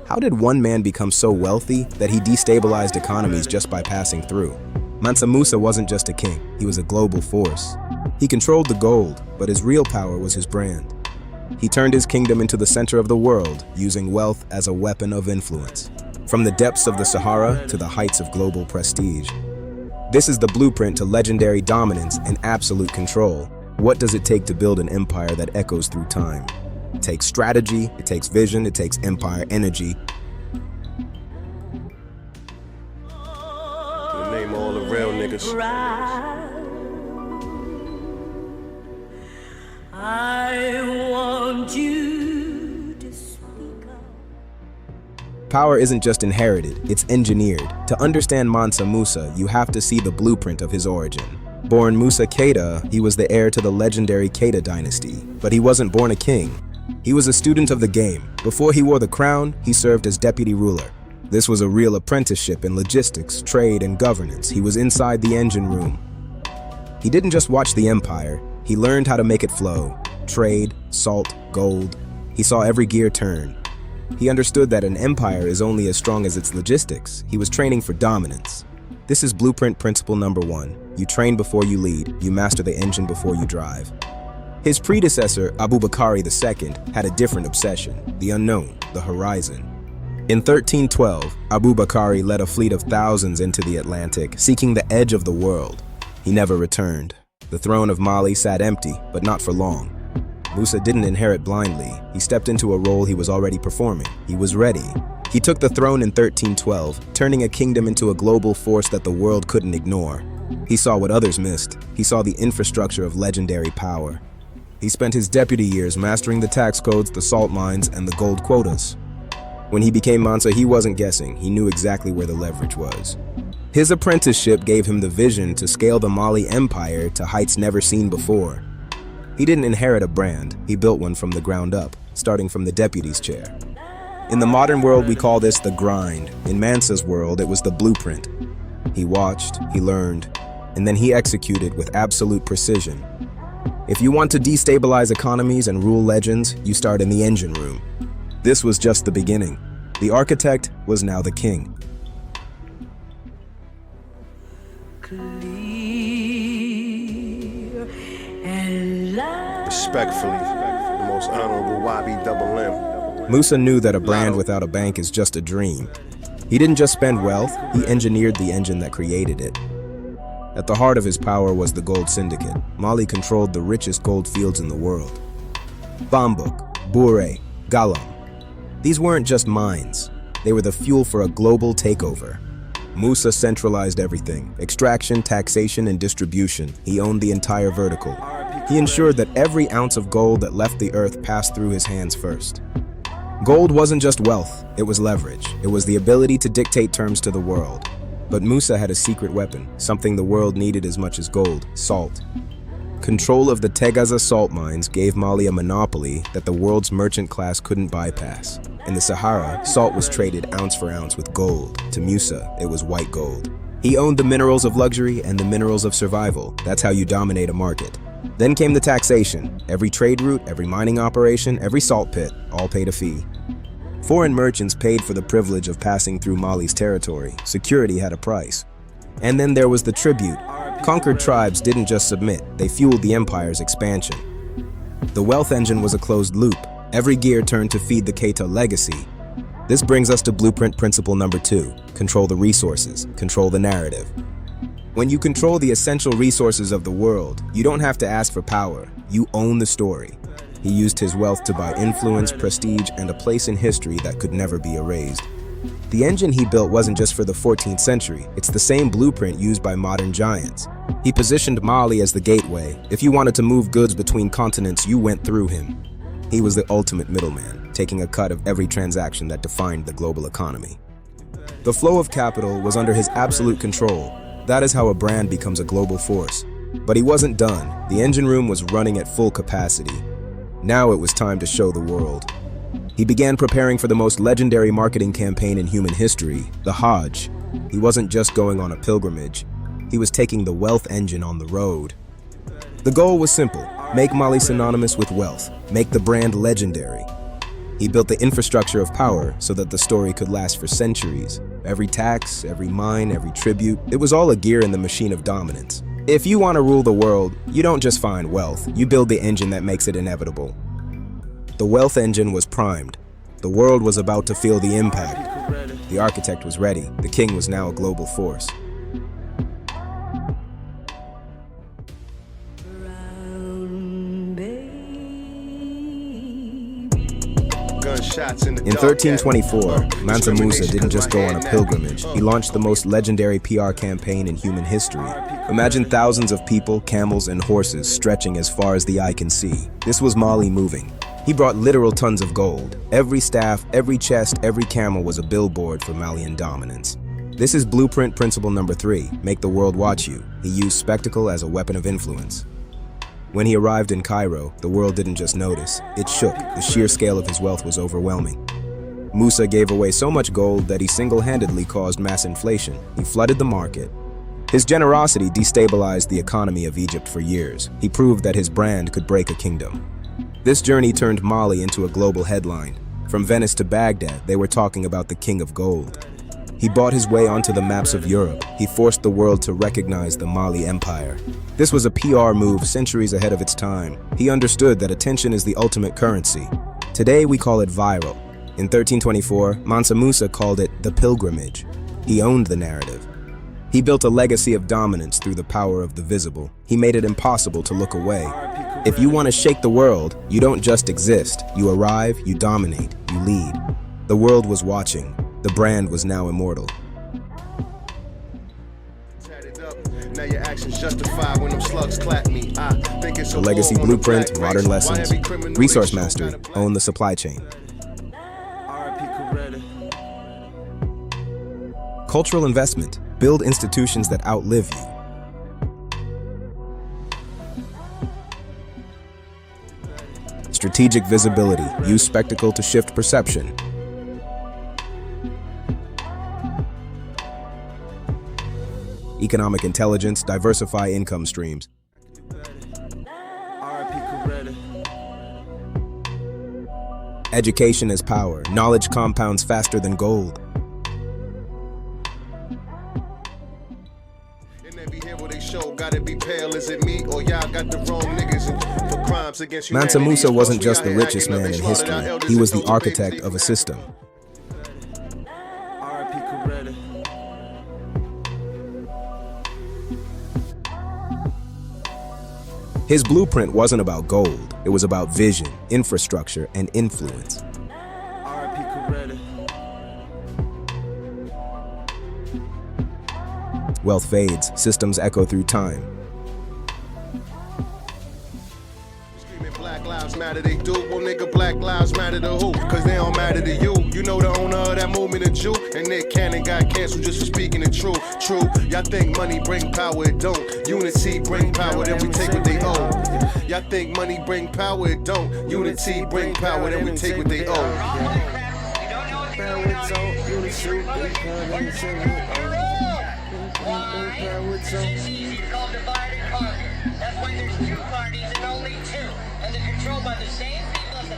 How did one man become so wealthy that he destabilized economies just by passing through? Mansa Musa wasn't just a king, he was a global force. He controlled the gold, but his real power was his brand. He turned his kingdom into the center of the world, using wealth as a weapon of influence. From the depths of the Sahara to the heights of global prestige. This is the blueprint to legendary dominance and absolute control. What does it take to build an empire that echoes through time? It takes strategy, it takes vision, it takes empire energy. Name all the real niggas. I want you to speak up. Power isn't just inherited, it's engineered. To understand Mansa Musa, you have to see the blueprint of his origin. Born Musa Keita, he was the heir to the legendary Keita dynasty. But he wasn't born a king. He was a student of the game. Before he wore the crown, he served as deputy ruler. This was a real apprenticeship in logistics, trade, and governance. He was inside the engine room. He didn't just watch the empire, he learned how to make it flow. Trade, salt, gold. He saw every gear turn. He understood that an empire is only as strong as its logistics. He was training for dominance. This is blueprint principle number 1. You train before you lead. You master the engine before you drive. His predecessor, Abu Bakr II, had a different obsession, the unknown, the horizon. In 1312, Abu Bakr led a fleet of thousands into the Atlantic, seeking the edge of the world. He never returned. The throne of Mali sat empty, but not for long. Musa didn't inherit blindly. He stepped into a role he was already performing. He was ready. He took the throne in 1312, turning a kingdom into a global force that the world couldn't ignore. He saw what others missed. He saw the infrastructure of legendary power. He spent his deputy years mastering the tax codes, the salt mines, and the gold quotas. When he became Mansa, he wasn't guessing. He knew exactly where the leverage was. His apprenticeship gave him the vision to scale the Mali Empire to heights never seen before. He didn't inherit a brand, he built one from the ground up, starting from the deputy's chair. In the modern world, we call this the grind. In Mansa's world, it was the blueprint. He watched, he learned, and then he executed with absolute precision. If you want to destabilize economies and rule legends, you start in the engine room. This was just the beginning. The architect was now the king. Respectfully, the most honorable YB Double M. Musa knew that a brand without a bank is just a dream. He didn't just spend wealth, he engineered the engine that created it. At the heart of his power was the gold syndicate. Mali controlled the richest gold fields in the world. Bambouk, Bouré, Galam. These weren't just mines. They were the fuel for a global takeover. Musa centralized everything: extraction, taxation, and distribution. He owned the entire vertical. He ensured that every ounce of gold that left the earth passed through his hands first. Gold wasn't just wealth, it was leverage. It was the ability to dictate terms to the world. But Musa had a secret weapon, something the world needed as much as gold: salt. Control of the Tegaza salt mines gave Mali a monopoly that the world's merchant class couldn't bypass. In the Sahara, salt was traded ounce for ounce with gold. To Musa, it was white gold. He owned the minerals of luxury and the minerals of survival. That's how you dominate a market. Then came the taxation. Every trade route, every mining operation, every salt pit, all paid a fee. Foreign merchants paid for the privilege of passing through Mali's territory. Security had a price. And then there was the tribute. Conquered tribes didn't just submit, they fueled the empire's expansion. The wealth engine was a closed loop. Every gear turned to feed the Keita legacy. This brings us to blueprint principle number 2. Control the resources, control the narrative. When you control the essential resources of the world, you don't have to ask for power, you own the story. He used his wealth to buy influence, prestige, and a place in history that could never be erased. The engine he built wasn't just for the 14th century, it's the same blueprint used by modern giants. He positioned Mali as the gateway. If you wanted to move goods between continents, you went through him. He was the ultimate middleman, taking a cut of every transaction that defined the global economy. The flow of capital was under his absolute control. That is how a brand becomes a global force. But he wasn't done. The engine room was running at full capacity. Now it was time to show the world. He began preparing for the most legendary marketing campaign in human history, the Hajj. He wasn't just going on a pilgrimage. He was taking the wealth engine on the road. The goal was simple: make Mali synonymous with wealth, make the brand legendary. He built the infrastructure of power so that the story could last for centuries. Every tax, every mine, every tribute, it was all a gear in the machine of dominance. If you want to rule the world, you don't just find wealth, you build the engine that makes it inevitable. The wealth engine was primed. The world was about to feel the impact. The architect was ready. The king was now a global force. In 1324, Mansa Musa didn't just go on a pilgrimage. He launched the most legendary PR campaign in human history. Imagine thousands of people, camels, and horses stretching as far as the eye can see. This was Mali moving. He brought literal tons of gold. Every staff, every chest, every camel was a billboard for Malian dominance. This is blueprint principle number 3, make the world watch you. He used spectacle as a weapon of influence. When he arrived in Cairo, the world didn't just notice, it shook. The sheer scale of his wealth was overwhelming. Musa gave away so much gold that he single-handedly caused mass inflation. He flooded the market. His generosity destabilized the economy of Egypt for years. He proved that his brand could break a kingdom. This journey turned Mali into a global headline. From Venice to Baghdad, they were talking about the King of Gold. He bought his way onto the maps of Europe. He forced the world to recognize the Mali Empire. This was a PR move centuries ahead of its time. He understood that attention is the ultimate currency. Today, we call it viral. In 1324, Mansa Musa called it the pilgrimage. He owned the narrative. He built a legacy of dominance through the power of the visible. He made it impossible to look away. If you want to shake the world, you don't just exist. You arrive, you dominate, you lead. The world was watching. The brand was now immortal. The legacy blueprint, modern lessons, resource mastery, own the supply chain. Cultural investment, build institutions that outlive you. Strategic visibility, use spectacle to shift perception. Economic intelligence, diversify income streams. Education is power. Knowledge compounds faster than gold. Mansa Musa wasn't just the richest man in history. He was the architect of a system. His blueprint wasn't about gold, it was about vision, infrastructure, and influence. Wealth fades, systems echo through time. Black lives matter, they do. Well, nigga, black lives matter to who? Cause they don't matter to you. You know the owner of that movement, a Jew. And Nick Cannon got canceled just for speaking the truth. True, y'all think money bring power, it don't. Unity bring power, then we take what they owe. Y'all think money bring power, it don't. Unity bring power, then we take what they owe. It's easy to call divide and conquer. That's why there's 2 parties and only 2. And they're controlled by the same people as the